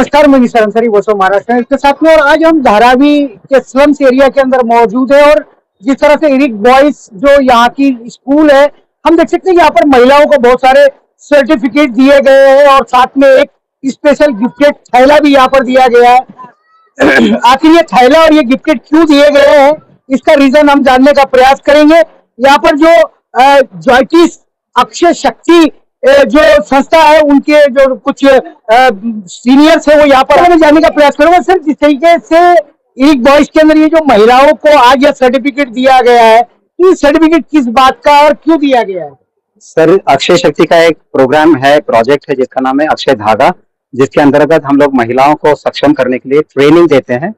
नमस्कार, मैं निशा अंसारी वसो महाराष्ट्र इसके साथ में। और आज हम धारावी के स्लम्स एरिया के अंदर मौजूद है और जिस तरह से इरिक बॉयज जो यहाँ की स्कूल है, हम देख सकते हैं कि यहाँ पर महिलाओं को बहुत सारे सर्टिफिकेट दिए गए हैं और साथ में एक स्पेशल गिफ्टेड थैला भी यहाँ पर दिया गया है। आखिर ये थैला और ये गिफ्टेड क्यों दिए गए हैं, इसका रीजन हम जानने का प्रयास करेंगे। यहाँ पर जो ज्योतिष अक्षय शक्ति जो संस्था है, उनके जो कुछ सीनियर्स है वो यहाँ पर मैं जानने का प्रयास करूंगा। सर, जिस तरीके से इरिक बॉयज के अंदर ये जो महिलाओं को आज यह सर्टिफिकेट दिया गया है, ये सर्टिफिकेट किस बात का और क्यों दिया गया है? सर, अक्षय शक्ति का एक प्रोग्राम है, प्रोजेक्ट है जिसका नाम है अक्षय धागा, जिसके अंतर्गत हम लोग महिलाओं को सक्षम करने के लिए ट्रेनिंग देते हैं।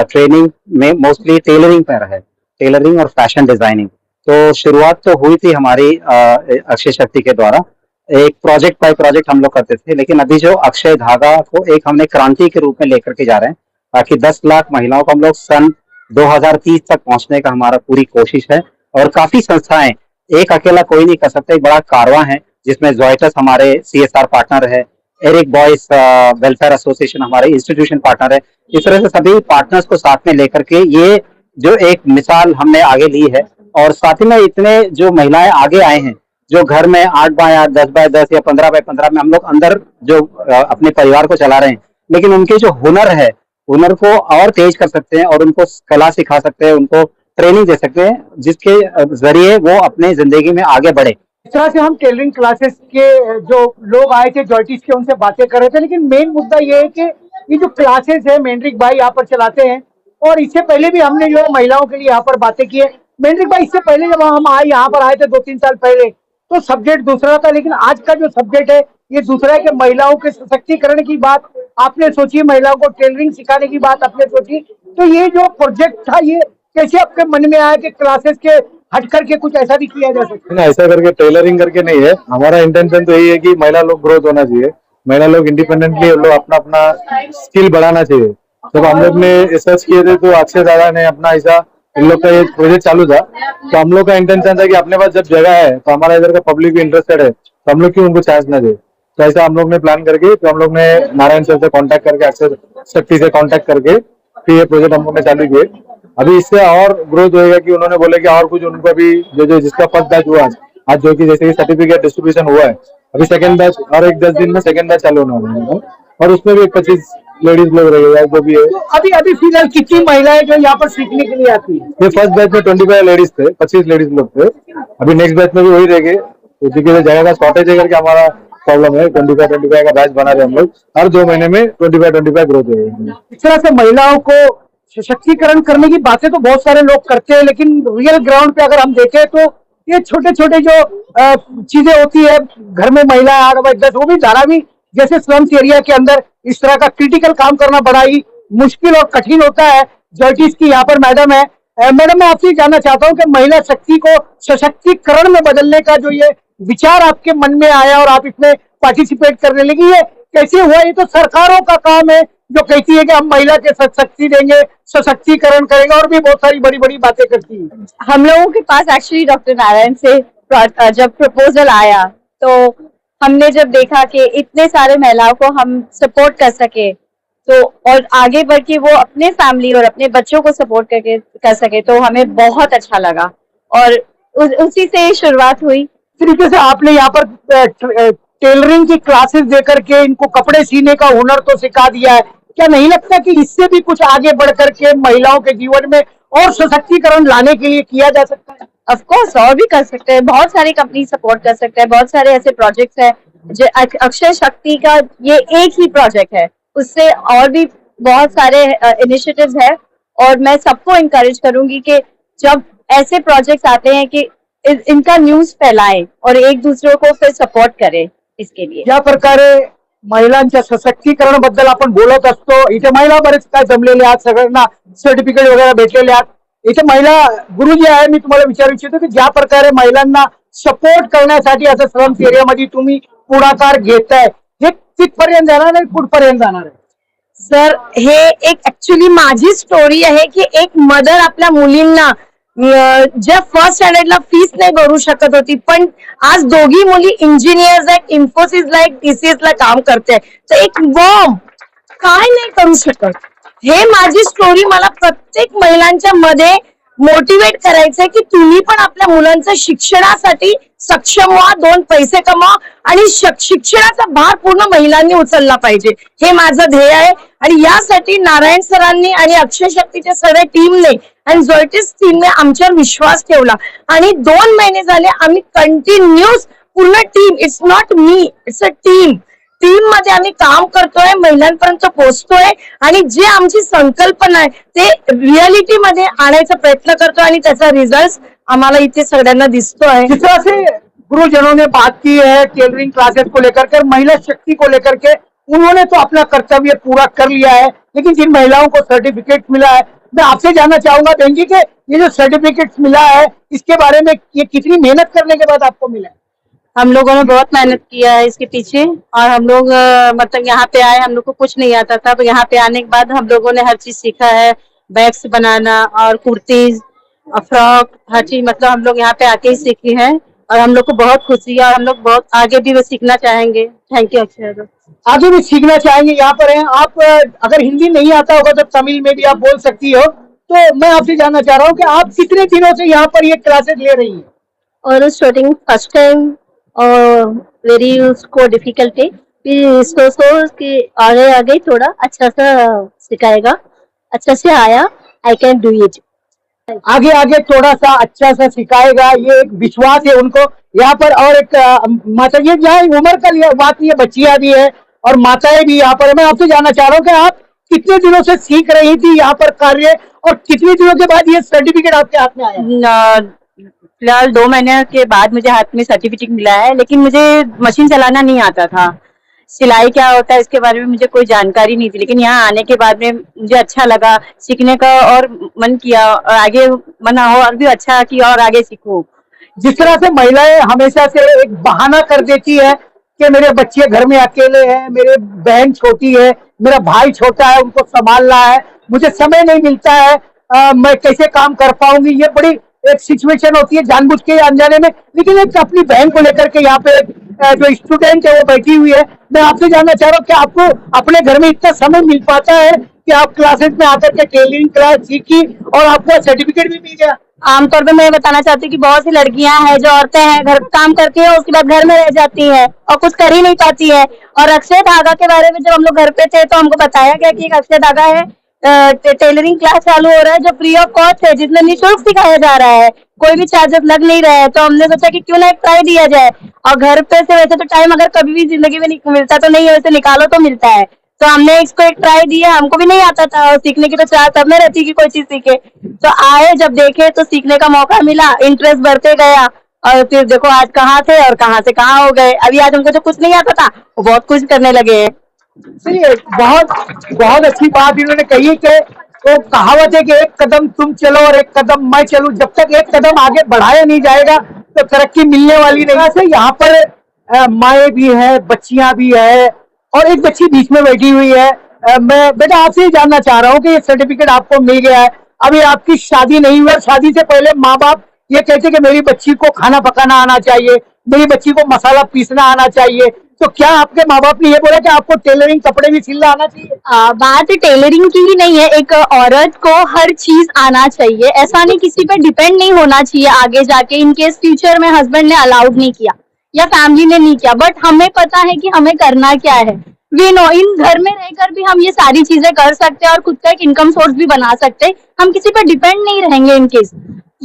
ट्रेनिंग में मोस्टली टेलरिंग पर है, टेलरिंग और फैशन डिजाइनिंग। तो शुरुआत तो हुई थी हमारी अक्षय शक्ति के द्वारा, एक प्रोजेक्ट बाय प्रोजेक्ट हम लोग करते थे, लेकिन अभी जो अक्षय धागा को एक हमने क्रांति के रूप में लेकर के जा रहे हैं, ताकि 10 लाख महिलाओं को हम लोग सन 2030 तक पहुंचने का हमारा पूरी कोशिश है। और काफी संस्थाएं, एक अकेला कोई नहीं कर सकता, एक बड़ा कारवां है जिसमें जोइटस हमारे CSR पार्टनर है, इरिक बॉयज वेलफेयर एसोसिएशन हमारे इंस्टीट्यूशन पार्टनर है। इस तरह से सभी पार्टनर्स को साथ में लेकर के ये जो एक मिसाल हमने आगे ली है। और साथ ही में इतने जो महिलाएं आगे आए हैं, जो घर में 8 बाय 8, 10 बाय 10 या 15 बाय 15 में हम लोग अंदर जो अपने परिवार को चला रहे हैं, लेकिन उनके जो हुनर है, हुनर को और तेज कर सकते हैं और उनको कला सिखा सकते हैं, उनको ट्रेनिंग दे सकते हैं, जिसके जरिए वो अपने जिंदगी में आगे बढ़े। इस तरह से हम टेलरिंग क्लासेस के जो लोग आए थे ज्योतिष के, उनसे बातें कर रहे थे, लेकिन मेन मुद्दा ये है कि ये जो क्लासेस है मेंड्रिक भाई यहाँ पर चलाते हैं, और इससे पहले भी हमने जो महिलाओं के लिए यहाँ पर बातें की है। मेंड्रिक भाई, इससे पहले जब हम यहाँ पर आए थे 2-3 साल पहले, तो सब्जेक्ट दूसरा था, लेकिन आज का जो सब्जेक्ट है ये दूसरा है कि महिलाओं के सशक्तिकरण की बात आपने सोची, महिलाओं को टेलरिंग सिखाने की बात आपने सोची। तो ये जो प्रोजेक्ट था, ये कैसे आपके मन में आया कि क्लासेस के हट करके कुछ ऐसा भी किया जा सकता है? ऐसा करके टेलरिंग करके नहीं है, हमारा इंटेंशन तो यही है कि महिला लोग ग्रोथ होना चाहिए, महिला लोग इंडिपेंडेंटली लोग अपना अपना स्किल बढ़ाना चाहिए। जब हम लोग ने रिसर्च किए थे तो अक्षय दादा ने अपना ऐसा इन लोग का ये प्रोजेक्ट चालू था, तो हम लोग का इंटेंशन था कि अपने पास जब जगह है तो हमारा इधर का पब्लिक भी इंटरेस्टेड है, तो हम लोग क्यों उनको चांस न दे। तो ऐसा हम लोग ने प्लान करके, तो हम लोग ने नारायण सर से कांटेक्ट करके, अक्षय शक्ति से कांटेक्ट करके फिर ये प्रोजेक्ट हम लोग ने चालू किए। अभी इससे और ग्रोथ होएगा कि उन्होंने बोले कि और कुछ उनको भी जो जिसका फर्स्ट बैच हुआ आज जो कि जैसे सर्टिफिकेट डिस्ट्रीब्यूशन हुआ है, अभी सेकंड बैच और एक 10 दिन में सेकंड बैच चालू होने वाला है, और उसमें भी 25 लेडीज लोग रहेगा जो भी है। तो अभी फिलहाल कितनी महिलाएं जो यहाँ पर सीखने के लिए आती है? ये फर्स्ट बैच में 25 लेडीज थे, 25 लेडीज लोग थे। अभी नेक्स्ट बैच में भी वही रहेंगे, तो क्योंकि जगह का शॉर्टेज है करके हमारा प्रॉब्लम है। 25 का बैच बना रहे हम लोग, हर 2 महीने में 25 ग्रोथ है। इस तरह से महिलाओं को सशक्तिकरण करने की बातें तो बहुत सारे लोग करते हैं, लेकिन रियल ग्राउंड पे अगर हम देखें तो ये छोटे छोटे जो चीजें होती है, घर में महिला 8 बाय 10, वो भी धारावी जैसे स्लम्स एरिया के अंदर इस तरह का क्रिटिकल काम करना बड़ा ही मुश्किल और कठिन होता है। ज्योतिष की यहाँ पर मैडम है। मैडम, मैं आपसे जानना चाहता हूँ कि महिला शक्ति को सशक्तिकरण में बदलने का जो ये विचार आपके मन में आया और आप इसमें पार्टिसिपेट करने लगी, ये कैसे हुआ? ये तो सरकारों का काम है जो कहती है कि हम महिला के शक्ति देंगे, सशक्तिकरण करेंगे, और भी बहुत सारी बड़ी बड़ी बातें करती है। हम लोगों के पास एक्चुअली डॉक्टर नारायण से जब प्रपोजल आया, तो हमने जब देखा कि इतने सारे महिलाओं को हम सपोर्ट कर सके, तो और आगे बढ़ के वो अपने फैमिली और अपने बच्चों को सपोर्ट करके कर सके, तो हमें बहुत अच्छा लगा और उसी से शुरुआत हुई। तरीके से आपने यहाँ पर टेलरिंग की क्लासेस देकर के इनको कपड़े सीने का हुनर तो सिखा दिया है। क्या नहीं लगता कि इससे भी कुछ आगे बढ़ करके महिलाओं के जीवन में और सशक्तिकरण लाने के लिए किया जा सकता है? ऑफ कोर्स, और भी कर सकते हैं, बहुत सारी कंपनी सपोर्ट कर सकते हैं, बहुत सारे ऐसे प्रोजेक्ट्स हैं। जो अक्षय शक्ति का ये एक ही प्रोजेक्ट है, उससे और भी बहुत सारे इनिशिएटिव्स है, और मैं सबको इंकरेज करूंगी कि जब ऐसे प्रोजेक्ट्स आते हैं कि इनका न्यूज फैलाएं और एक दूसरे को फिर सपोर्ट करें इसके लिए। या प्रकारे महिलांच्या सशक्तीकरण बद्दल आपण बोलत असतो, इथे महिला बरेच काय जमलेले आहेत, सगळ्यांना सर्टिफिकेट वगैरे भेटलेले आहेत। इथे महिला गुरुजी आहे, मी तुम्हाला विचारू इच्छितो की ज्या प्रकारे महिलांना सपोर्ट करण्यासाठी असं स्लम्स एरियामध्ये तुम्ही पुढाकार घेताय, हे कितपर्यंत जाणार आहे, कुठपर्यंत जाणार आहे? सर, हे एक ऍक्च्युली माझी स्टोरी आहे की एक मदर आपल्या मुलींना ज्या फर्स्ट स्टँडर्डला फीस नाही भरू शकत होती, पण आज दोघी मुली इंजिनियर्स आहेत, इन्फोसिसला एक TCSला काम करते। तर एक काय नाही करू शकत. हे माझी स्टोरी मला प्रत्येक महिलांच्या मध्ये मोटिवेट करायचंय की तुम्ही पण आपल्या मुलांचं शिक्षणासाठी सक्षम व्हा, 2 पैसे कमवा आणि शिक्षणाचा भार पूर्ण महिलांनी उचलला पाहिजे. हे माझं ध्येय आहे आणि यासाठी नारायण सरांनी आणि अक्षय शक्तीच्या सगळ्या टीमने आणि झोयटीस टीमने आमच्यावर विश्वास ठेवला आणि 2 महिने झाले आम्ही कंटिन्यूस पूर्ण team, it's not me, it's a team मध्ये आम्ही काम करतोय, महिलांपर्यंत पोहोचतोय आणि जे आमची संकल्पना आहे ते रियालिटी मध्ये आणायचा प्रयत्न करतोय आणि त्याचा रिझल्ट आम्हाला इथे सगळ्यांना दिसतोय. जिस तरह से गुरुजनों ने बात की है टेलरिंग क्लासेस को लेकर के, महिला शक्ति को लेकर के, उन्होंने तो अपना कर्तव्य पूरा कर लिया है, लेकिन जिन महिलाओं को सर्टिफिकेट मिला है, मैं आपसे जानना चाहूंगा बहन जी कि ये जो सर्टिफिकेट मिला है इसके बारे में ये कितनी मेहनत करने के बाद आपको मिला है? हम लोगों ने बहुत मेहनत किया है इसके पीछे और हम लोग मतलब यहाँ पे आए, हम लोग को कुछ नहीं आता था, तो यहाँ पे आने के बाद हम लोगों ने हर चीज सीखा है, बैग्स बनाना और कुर्तीज और फ्रॉक, हर चीज मतलब हम लोग यहाँ पे आके ही सीखी है और हम लोग को बहुत खुशी है और हम लोग बहुत आगे भी वो सीखना चाहेंगे. Thank you Akshay. आगे भी सीखना चाहेंगे. यहाँ पर हैं आप, अगर हिंदी नहीं आता होगा तो तमिल में भी आप बोल सकती हो, तो मैं आपसे जानना चाह रहा हूँ कि आप कितने दिनों से यहाँ पर ये क्लासेस ले रही हैं? और स्टार्टिंग फर्स्ट टाइम और वेरी उसको डिफिकल्ट है, फिर इसको कि आगे थोड़ा अच्छा सा सिखाएगा, अच्छा से आया, आई कैन डू इट. आगे थोड़ा सा अच्छा सा सिखाएगा, ये एक विश्वास है उनको. यहाँ पर और एक माता जी, यहाँ उम्र का बात नहीं है, बच्चियां भी है और माताएं भी यहाँ पर है. मैं आपसे जानना चाह रहा हूँ कि आप कितने दिनों से सीख रही थी यहाँ पर कार्य और कितने दिनों के बाद ये सर्टिफिकेट आपके हाथ में आया? फिलहाल 2 महीने के बाद मुझे हाथ में सर्टिफिकेट मिला है, लेकिन मुझे मशीन चलाना नहीं आता था, सिलाई क्या होता है इसके बारे में मुझे कोई जानकारी नहीं थी, लेकिन यहाँ आने के बाद में मुझे अच्छा लगा, सीखने का और मन किया और आगे मन हो और भी अच्छा किया और आगे सीखूं. जिस तरह से महिलाएं हमेशा से एक बहाना कर देती है कि मेरे बच्चे घर में अकेले हैं, मेरे बहन छोटी है, मेरा भाई छोटा है, उनको संभालना है, मुझे समय नहीं मिलता है, मैं कैसे काम कर पाऊंगी, ये बड़ी एक सिचुएशन होती है जानबूझ के अनजाने में. लेकिन एक अपनी बहन को लेकर के यहाँ पे जो स्टूडेंट है वो बैठी हुई है. मैं आपसे जानना चाह रहा हूँ कि आपको अपने घर में इतना समय मिल पाता है कि आप क्लासेस में आकर के टेलरिंग क्लास सीखी और आपको सर्टिफिकेट भी मिल गया? आमतौर पे मैं बताना चाहती हूँ कि बहुत सी लड़कियां हैं जो औरतें हैं, घर काम करती है, उसके बाद घर में रह जाती है और कुछ कर ही नहीं पाती है. और अक्षय धागा के बारे में जब हम लोग घर पे थे तो हमको बताया गया कि एक अक्षय धागा है, टेलरिंग क्लास चालू हो रहा है जो फ्री ऑफ कॉस्ट है, जिसमें निःशुल्क सिखाया जा रहा है, कोई भी चार्जेस लग नहीं रहे हैं. तो हमने सोचा कि क्यों ना एक ट्राई दिया जाए. और घर पे से वैसे तो टाइम अगर कभी भी जिंदगी में मिलता तो नहीं है, वैसे निकालो तो मिलता है, तो हमने इसको एक ट्राई दिया. हमको भी नहीं आता था और सीखने की तो चाह सब में रहती कि कोई चीज सीखे, तो आए जब देखे तो सीखने का मौका मिला, इंटरेस्ट बढ़ते गया और फिर देखो आज कहाँ थे और कहाँ से कहाँ हो गए. अभी आज हमको जो कुछ नहीं आता था वो बहुत कुछ करने लगे हैं. बहुत अच्छी बात इन्होंने कही कि वो कहावत है कि एक कदम तुम चलो और एक कदम मैं चलूं, जब तक एक कदम आगे बढ़ाया नहीं जाएगा तो तरक्की मिलने वाली नहीं. ऐसे यहाँ पर माएँ भी है, बच्चियां भी है और एक बच्ची बीच में बैठी हुई है. मैं बेटा आपसे ही जानना चाह रहा हूँ कि ये सर्टिफिकेट आपको मिल गया है, अभी आपकी शादी नहीं हुई, शादी से पहले माँ बाप ये कहते कि मेरी बच्ची को खाना पकाना आना चाहिए, मेरी बच्ची को मसाला पीसना आना चाहिए, तो क्या आपके माँ बाप ने ये बोला कि आपको टेलरिंग कपड़े भी सिलना आना चाहिए? बात टेलरिंग की ही नहीं है, एक औरत को हर चीज आना चाहिए, ऐसा नहीं किसी पे डिपेंड नहीं होना चाहिए आगे जाके, इनकेस फ्यूचर में हस्बैंड ने अलाउड नहीं किया या फैमिली ने नहीं किया, बट हमें पता है कि हमें करना क्या है. वी नो इन घर में रहकर भी हम ये सारी चीजें कर सकते हैं और खुद का एक इनकम सोर्स भी बना सकते हैं, हम किसी पे डिपेंड नहीं रहेंगे इनकेस.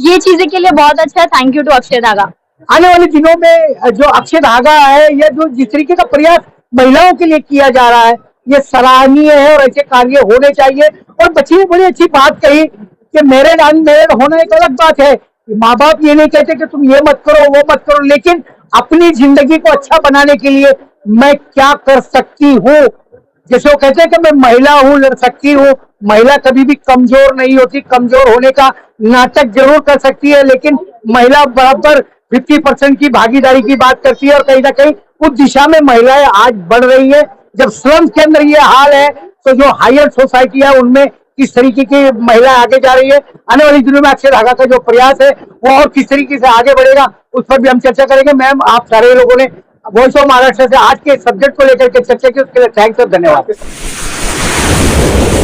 ये चीजें के लिए बहुत अच्छा है. थैंक यू टू अक्षय धागा. आने वाले दिनों में जो अक्षय धागा है या जो जिस तरीके का प्रयास महिलाओं के लिए किया जा रहा है ये सराहनीय है और ऐसे कार्य होने चाहिए. और बच्ची ने बड़ी अच्छी बात कही कि मैरिड अनमैरिड होना एक अलग बात है, माँ बाप ये नहीं कहते कि तुम ये मत करो वो मत करो, लेकिन अपनी जिंदगी को अच्छा बनाने के लिए मैं क्या कर सकती हूँ. जैसे वो कहते हैं कि मैं महिला हूँ, लड़ सकती हूँ. महिला कभी भी कमजोर नहीं होती, कमजोर होने का नाटक जरूर कर सकती है, लेकिन महिला बराबर 50% की भागीदारी की बात करती है और कहीं ना कहीं उस दिशा में महिलाएं आज बढ़ रही है. जब स्लम के अंदर ये हाल है तो जो हायर सोसाइटी है उनमें किस तरीके की महिला आगे जा रही है. आने वाले दिनों में अक्षय धागा का जो प्रयास है वो और किस तरीके से आगे बढ़ेगा उस पर भी हम चर्चा करेंगे. मैम आप सारे लोगों ने वॉइस ऑफ महाराष्ट्र से आज के सब्जेक्ट को लेकर के चर्चा की, उसके लिए थैंक्स और धन्यवाद. है।